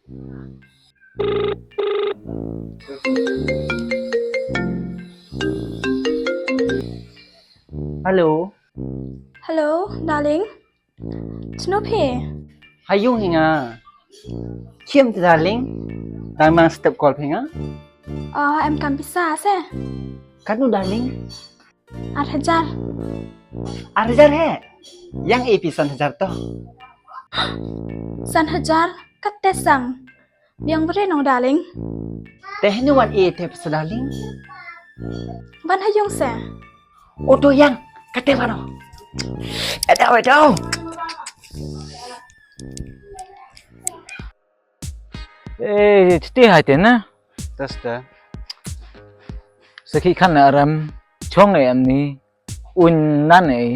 Halo. Hello, darling. Snoopy. Hayung hinga. Chiêm thì darling. Đang mang step call hinga. Em cầm pizza se. Kan nu darling. 8,000. Arjar he. Yang episan hajar to. 3,000. Kate sang. Biang bere nong darling. Teh nu wan e te pesa darling. Ban hayung se. Oto yang kate wano. Ada. Ti hai tiền á, Tas da. sau khi khăn ở ram chong này em ni un nan này,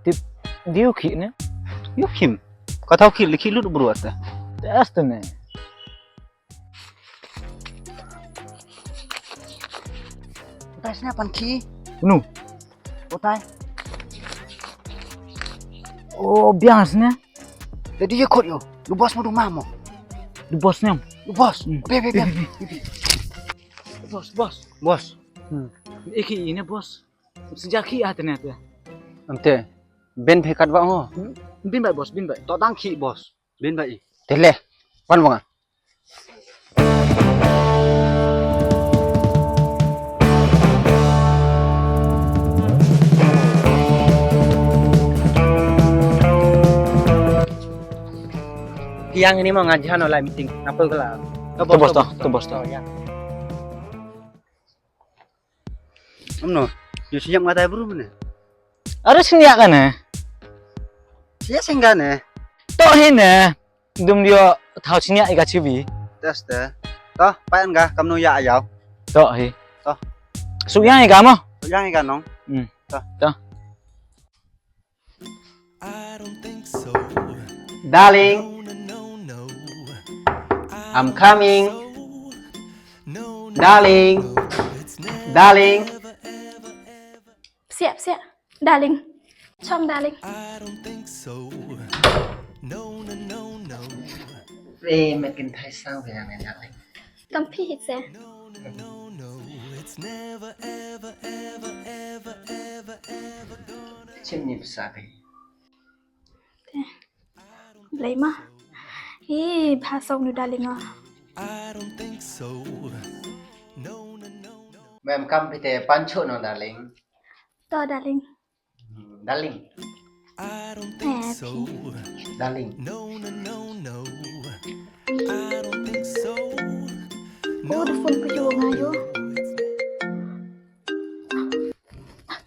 ti diu khi nè, Yo kim. Kau tahu ki lu beruat dah. ast nè, Otai sini apa ki? nu, Otai. oh bias nè, Jadi dia kot yo. Lu bos mau rumah mo. du boss nè, Lu bos. Be. boss, Bos. iki ini boss, sejak khi ah nè, Ante. Ben phekat wa ngo. bin bay boss, bin bay, To dang ki bos. Ben bai. Tele. Wan wanga. Yang ini mau ngajian online meeting. Apa kelar? tu boss to, ya. Amno. Yo siap ngatai buru mana? ada sini ya kan nè, Siap senggane. to hi nè, dum dia thao sini ya ikat cibi, Tas dah. Toh, paen ga kamno ya ayau. to hi, To. suyang ikat mo, Yang ikan nong. to. Darling, I'm coming. Darling. Siap. Darling. Chom darling. Mẹ kinh thay sao về này darling? Cầm phi hit se. Chim nhịp sa đi. Lấy mà. Hi, pha song nu darling à. Mẹ em cầm thì pancho nó darling. To darling. Darling. Happy. Darling. The phone pergi ngayo.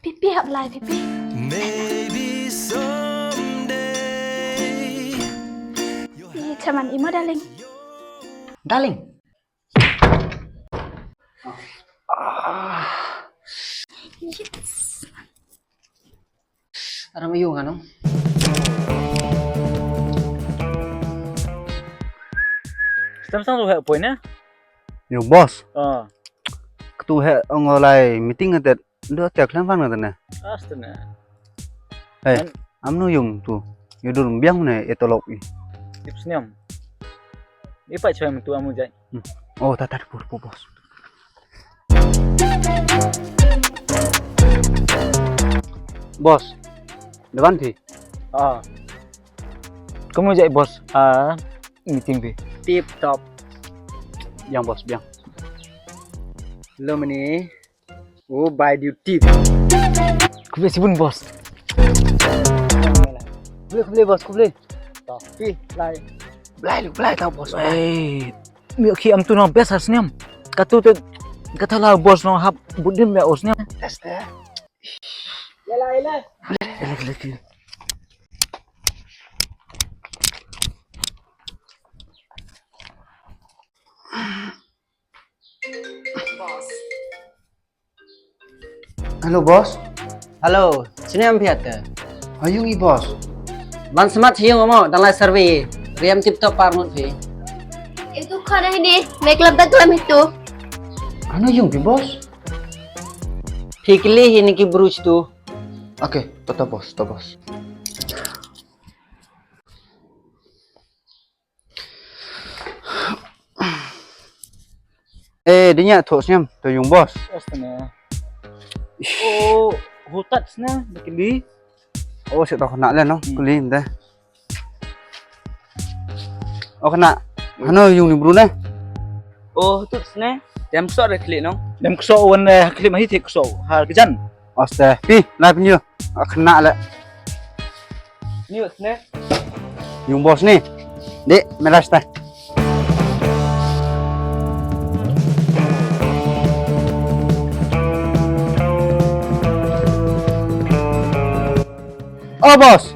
Pipi hap lai pipi. Maybe someday. Caman imo darling. Darling. Yes. Ada mayu kan? Samsung tu hay point nè, Yo bos. Tu he online meeting ngedet. Ndio tiak lampan ngedet. ast nè. Hey, amno yung tu. Yo dur biang ne etolok i. Tips niam. Ini pak cuy tu amu jai. Oh, tatar pur bos. Bos. Depan thi. Kamu jai bos. Meeting bi. Tip top. Yang bos biang. Lo meni. Oh, by duty. Kubi sibun bos. Boleh bos, boleh. Pi, lai. Belai tau bos. Miak khi am tu no biasa sniam. Katu tu kata lah bos no hap budim ya osnya. Tes deh. Elak. Halo bos. Halo, sini am piat. Hayungi bos. Ban smart hiung mo dalam survey. Riam tip top parmut fi. Itu kau ini make love dalam itu. Ano yung pi bos? Fikli ini ki bruce tu. Oke, to bos. Dia thok senyum tu yung bos. Astana. Oh, hutat na nakili. Oh, saya tahu kena lah no. Kulim dah. Oh kena. Ano yung libro na? Oh, hutat na. Dem so ada klik no. Dem kso wan kili mahi te kso. Har kejan. Oste. Pi, lai penyu. Kena lah. Ni hutat na. Yung bos ni. Dek, melas dah. Oh bos.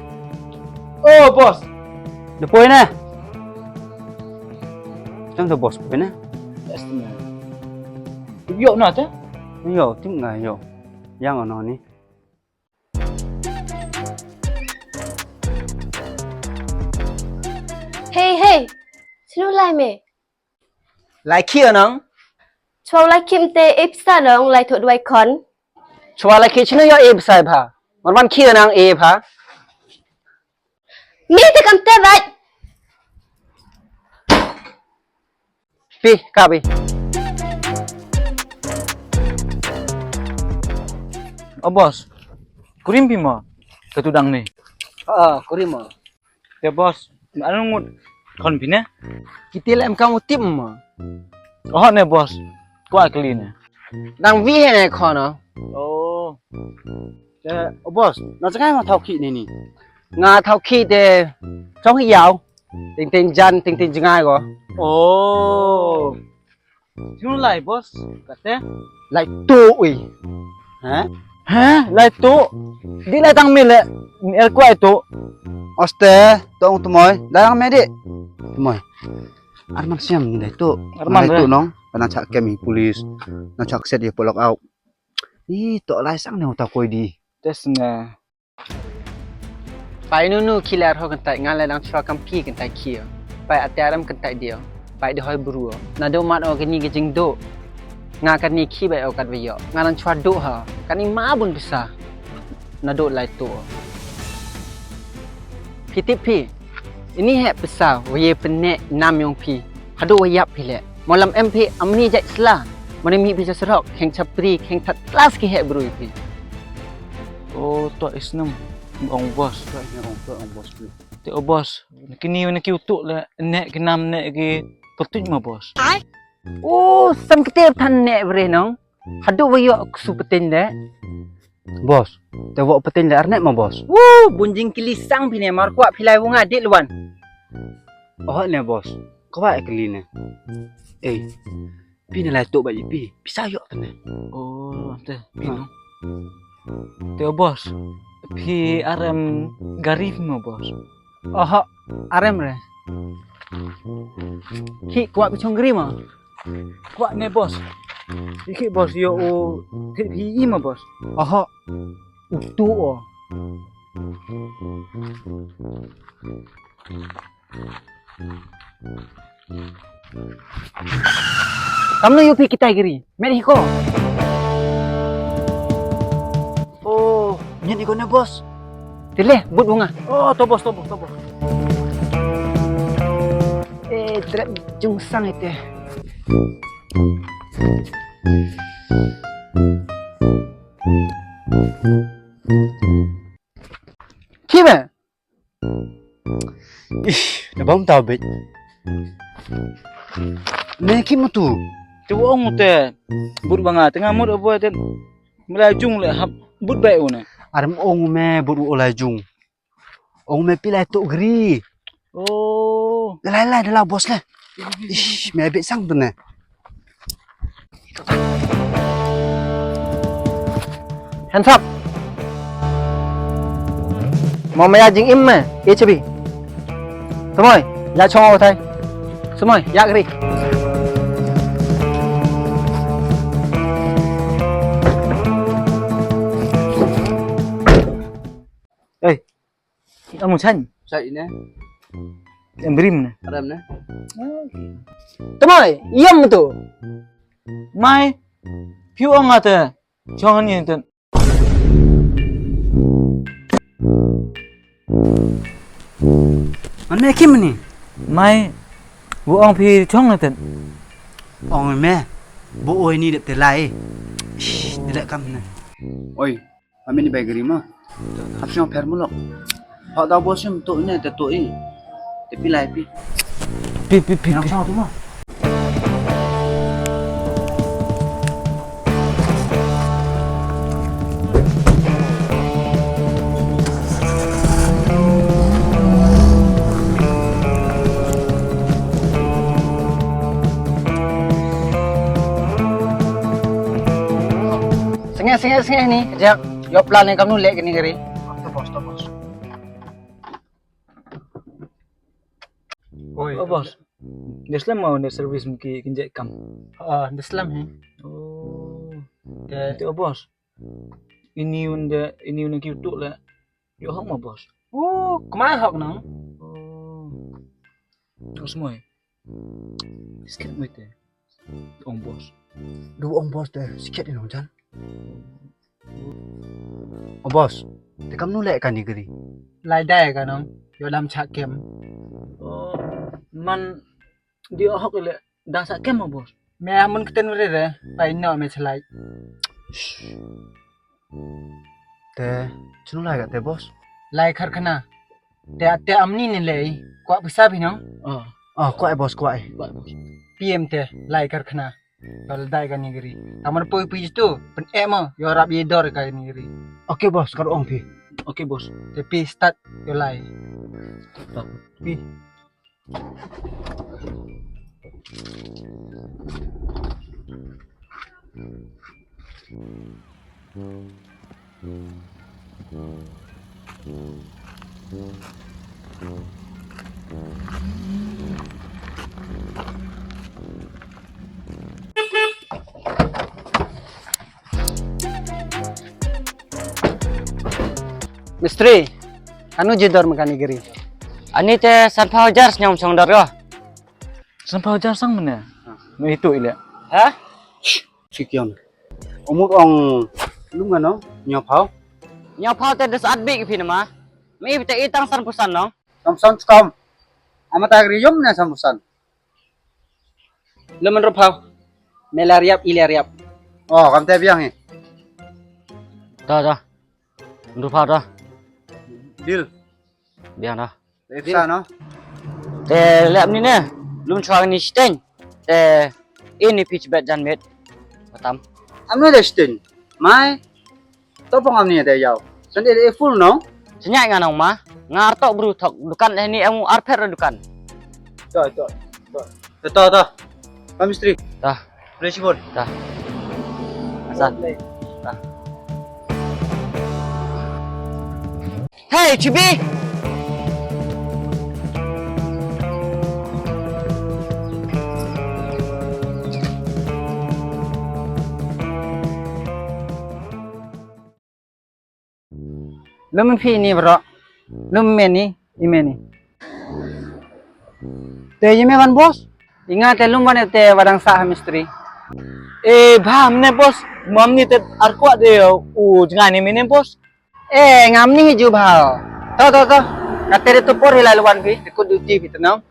Oh, bos. Depois na. Macam tu bos depois na. Astana. Yo na ta. Yo, tim nggak yo. Yang ono ni. Hey, sino lai me? Lai kia nang. Chua lai kim te ipsa dong lai thot dwai kon. Chua lai kia chino yo e besai pha. Man kia nang e pha. Mi te kam te vai. Pi, kapi. Oh, bos. Kurim pi mo. Ketudang ni. Kurima. Ya, bos. Anu ngut kon pi na. Kita lem kamu tim ma. Oh, ne bos. Kwa kli ne. Dang vi he ne kono. Oh. Oh bos, nó sẽ ngay mà thao khỉ này nè. Nga thao khỉ thì trong khi giàu. Tình dân, tình ngay có. Oh. Sino lai, bos? Kate? Lại tụi. Hả? Ha? Lai tu. Di lai tang mil el kwai tu. Oste, tong tumoy. Dalang me di. Tumoy. Arman siam ni lai tu. Arman tu nong. Pana chak kemi polis. Na chak set dia polok out. Ih, tok lai sang neu ta koi di. Tes na. Pai nu kilar ho kan tai ngalai dang chwa kampi kan tai kia. Pai atiaram kan tai dia. Pai de hoi buru. Na do mat o kan ni ke jing do. Nga kan ni ki bai o kat wi yo. Nga dang chwa do ha. Kan ni ma bun bisa. Na do lai tu. Pi. Ini hek besar. Waye penek nam yong pi. Hado wayap pi le. Malam MP amni jai sela. Mana mi bisa serok heng chapri heng tat kelas ki hek bru pi. Oh, tu isnam. Ong bos. Ong bos pi. Te oh bos. Kini ki utuk la nek ke nam nek ke petuj ma bos. Oh, sam ketep tan nek bre nong. Hado wayo su petin de. Bos, te wak petin de arnet ma bos. Bunjing kilisang pi ne mar kwa pilai wunga dik luan. Oh ne bos. Kau baik kali ne. Pi ne lai tok bayi pi. Bisa yok tu ne. Oh, te pino. Te oh bos. Pi aram garif ma bos. Oh, arem re. Ki kuat picong geri ma. Kwa ne bos. Iki bos yo o ke pi ma bos. Oh, utu o. Kamu yupi kita giri. Mexico. Oh, nyen ikone bos. Tile, but bunga. Oh, to bos. Trap jung sang itu. Kiba? Dah bom tahu bet. Neki tu. Te ong te. But banga tengah mut apa te. Melajung le hab but baik una. Aram ong me buru olai jung. Ong me pilai tok geri. Oh. Lai dah lah bos lah. Ish, me abet sang tu ne. Hands up. Mau maya jing im me, ye cebi. Semoi, ya chong au thai. Semoi, ya geri. Kamu san. Sai ne. Em brim ne. Aram ne. Semoi, yam tu. Mai. Piu ong ate. Chong ni ten. Mana kim ni? Mai. Bu ong pi chong ten. Ong me. Bo oi ni dek telai. Tidak kam na. Oi, kami ni baik gerima. Habis yang per mulok. Hak dah bos yang tu ni tu i. Tapi lai pi. Pi. Nak sao tu mah. Sengih ni. Kejap. Yo plan ni kamu lek gini geri. Tu bos. Oi, Oh bos. Deslam mau ne servis mungkin kinjek kam. Islam he. Oh. Itu bos. Ini unda kiutuk lah. Yo hak mah bos. Oh, kemana hak nang? Oh. Terus semua. Sikit mu itu. Om bos. Dua bos deh, sikit ni Jan. Oh bos, tekam nu lek kan ni geri. Lai dai kan nang. Yo dalam cak kem. Oh. Man dia hak le dah sak kem mah bos. Me amun keten were re, pai no me chelai. Te, chunu lai kat te bos. Lai khar khana. Te amni ni lei. Kwa bisa bi nang. Kwa bos, kwa. Baik bos. PM te lai khar khana. Kalau dai kan ni geri. Taman poi tu, pen ema yo rap ye dor kan ni geri. Okey bos, karo ong pi. Okey bos. Tapi start yo lai. Pi. Mistri, anu jedor makani geri. Ani te sanpau jar nyom song dar yo. Sampai jar sang mana? No itu ile. Ha? Sikion. Umur ong lu ngano nyopau. Nyom pau te des adbi ki nama. Mi te itang san pusan no. Samsan skam. Amata geri yom na samsan. Lemen ro pau. Melariap ilariap. Oh, kam te biang he. Dah. Ro pau dah. Deal. Biang dah. Lepsa no. Te lep ni ne. Lum chuang ni steng. Te ini pitch bet jan met. Batam. Amno de stin. Mai. To pong amni de yau. Sande de full no. Senyak nganong ma. Ngar tok bru thok dukan ni emu arpet dukan. To. Kam mistri. Dah. Fresh food. Dah. Asal. Hey, Chibi. Lum fi ni bro. Lum meni, imeni. Te yeme kan bos? Ingat te lum bane te wadang sah mistri. Bham ne bos. Mam ni te arko de jangan ni mene bos. Ngam ni ju bhao. To. Katere to por hilal wan fi, ko duty fit no.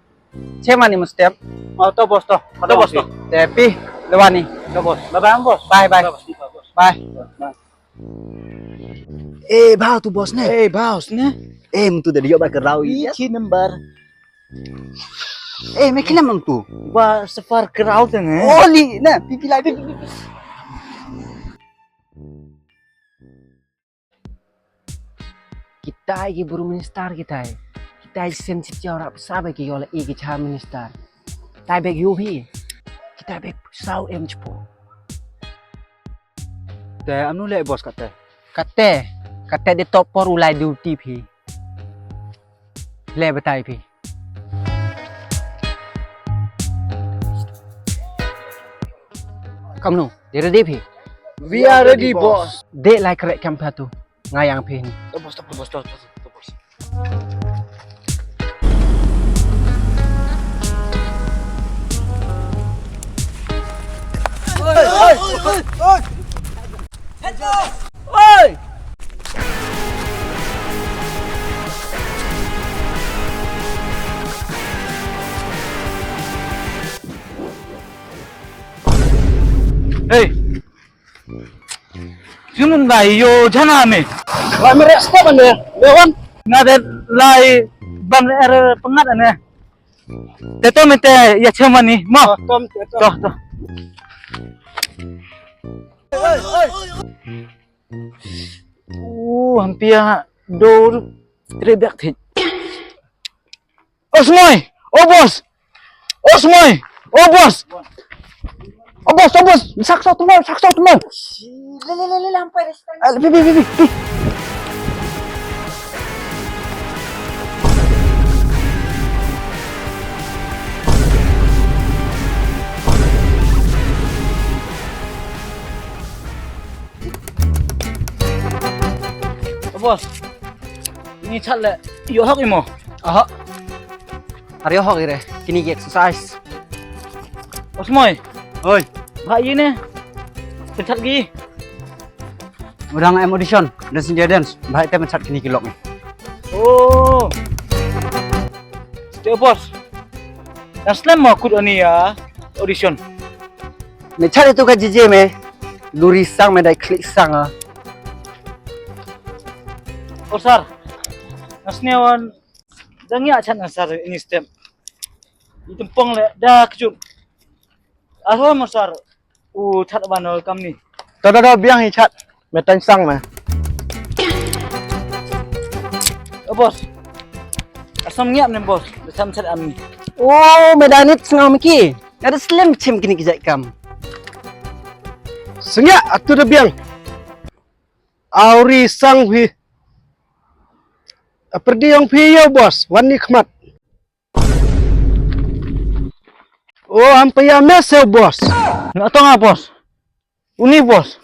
Chema ni mustep. Oh to bos to. To bos to. Te pi lewani. To bos. Bye bos. Bye. Bye. Bhao tu bos ne. Baus ne. Mtu dari yo ba kerau ya. Ichi number. Me kila mang tu. Ba safar kerau tu ne. Oli, na, pipi lagi. Kita lagi baru minister kita. Kita lagi sensitif orang sahabat kita oleh kita minister. Tai beg yuhi. Kita beg sau cepo. Te anu le bos kata. Kata dia top por ulai duty pi. Le betai pi. Kamu dia ready pi? We are ready boss. Dek lai kerek kampa tu. Ngayang pi ni. To bos. lai yo jana me. Lah merek stop ane. Lewan. Ngade lai ban er pengat ane. Teto mete ya chama ni mo. Tom. Toh. Hampir do trebek thit. Osmoy, bos. Osmoy, bos. Bos. Sakso teman. Le lampai restaurant. Bi. Bos. Ini chatle yo hak imo. Aha. Aryo ho gire. Kini gi exercise. Osmoy, Oi, bhai ne. Penchat gi. udah nggak audition. Dan sini dance. Bahaya teh mencat kini kilok nih. Oh. Stay bos. Aslam mau ikut ani ya audition. Mencat itu kan JJ me. Luri sang me dai klik sang ah. Osar. Asnewan dangya chan asar ini step. Itempong le dah kejut. Asal masar. Chat bano kam ni. Dah biang hi chat. Metan sang mah. Bos. Asam ngiap nih bos. Asam chat ami. Oh, medanit sengau miki. Ada slim cim kini kejak kam. Senyak atu dah biang. Auri sang hi. Perdi yang piyo bos, wan nikmat. Oh, hampa ya mesel bos. Nak tahu nggak bos? Uni bos.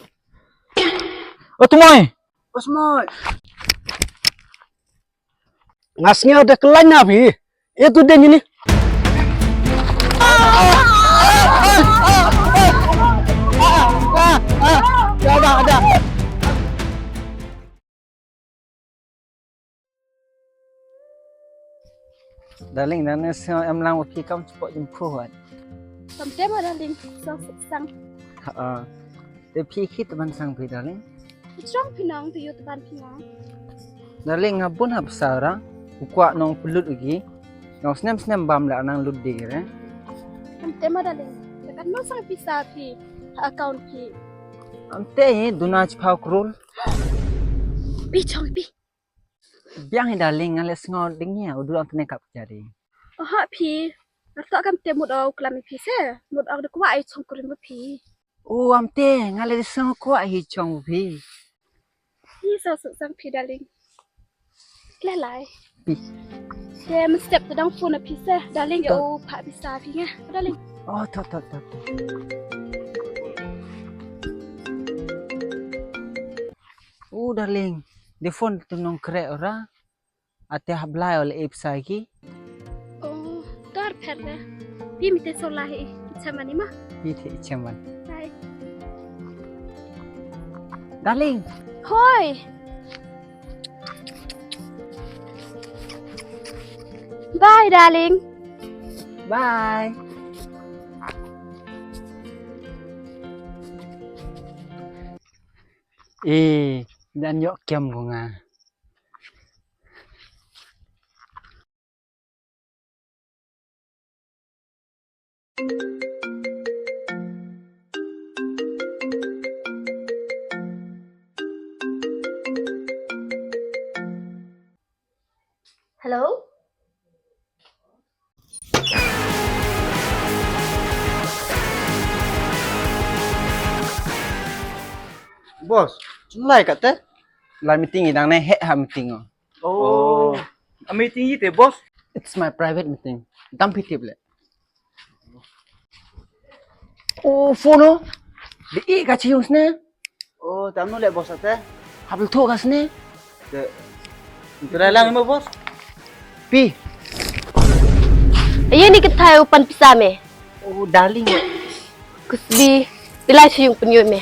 Tumoy. Bos moy. Ngasnya udah kelanya bi. Itu dia ini. Ada. Darling, dan em lang waktu kamu cepat jemput. Sampai mana darling? So sang. Tapi kita teman sang pi darling. Strong pinang tu you teban pinang. Darling ngabun hab sara. Ukwa nong pelut lagi. Nong senam bam lah nang lut dir. Sampai mana darling? Dekat mau sang pisah pi account pi. Ante duna chpau krul. Pi chong pi. Biang darling ngales ngau dingnya udah antene kap jadi. Oh pi. Letak kan temut au kelam pi se. Mut au dekwa ai chong kurin pi. Oh amte ngales ngau ko hi chong pi. Pi so sang pi darling. Lai. Pi. Dia mesti step tedang phone pi se. Darling yo pak pisah pi ngah. Darling. Oh tot. Oh darling. Di phone tu nong krek ora. Ate hablai oleh app lagi. Oh, dar perne. Pi mite solahi. Macam ni mah. Itu cuman. Bye. Darling. Hoi. Bye, darling. Bye. Dan yok kiam bunga. Hello? Bos, mulai kat teh. Lai meeting idang ne he ha meeting. Oh. Meeting itu bos. It's my private meeting. Dam pitip le. Oh, phone. Di ka chiung sne. Oh, tamu lek bos teh. Habul tu ka sne. Kira lang mo bos. Pi. Ayan ni kita upan pisah me. Oh, darling. Kusbi pilai siyong penyuh me.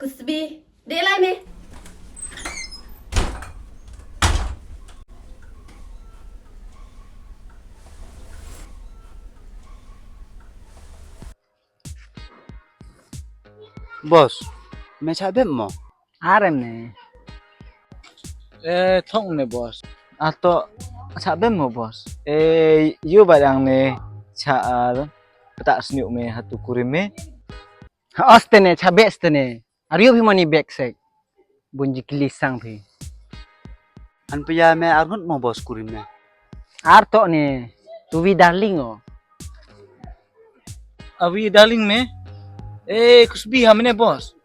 Kusbi. Dek lai me. Bos, me cabe mo. Arem ne. Thong ne bos. Atau cabe mo bos. You badang ne chaal petak sniuk me hatu kurim me. Ostene cabe stene. Aryo bhi mani back sek. Bunji kilisang bhi. An punya me arnut mo bos kurim me. Arto ne. Tuwi darling oh. Awi darling me. Kusbi hamne bos.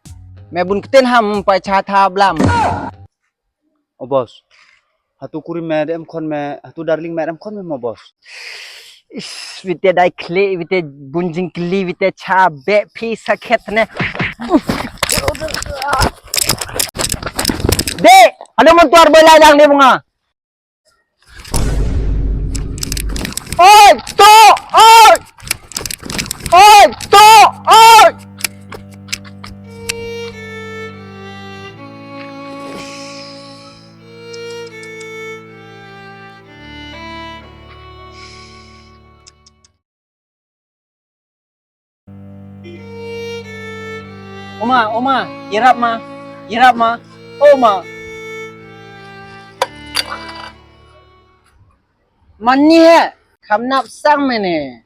Me bun keten ham pa cha tha blam. Oh bos. Hatu kurim me dem kon me, hatu darling me dem kon me mo bos. Ish, vite dai kle, vite bunjing kli, vite cha be phi sakhet ne. De, ano man tuar bola lang ni bunga. Oi, to, oi. Oi, to, oi. Oma, irap ma, Oma. Mani hai, kham nap sang me ne.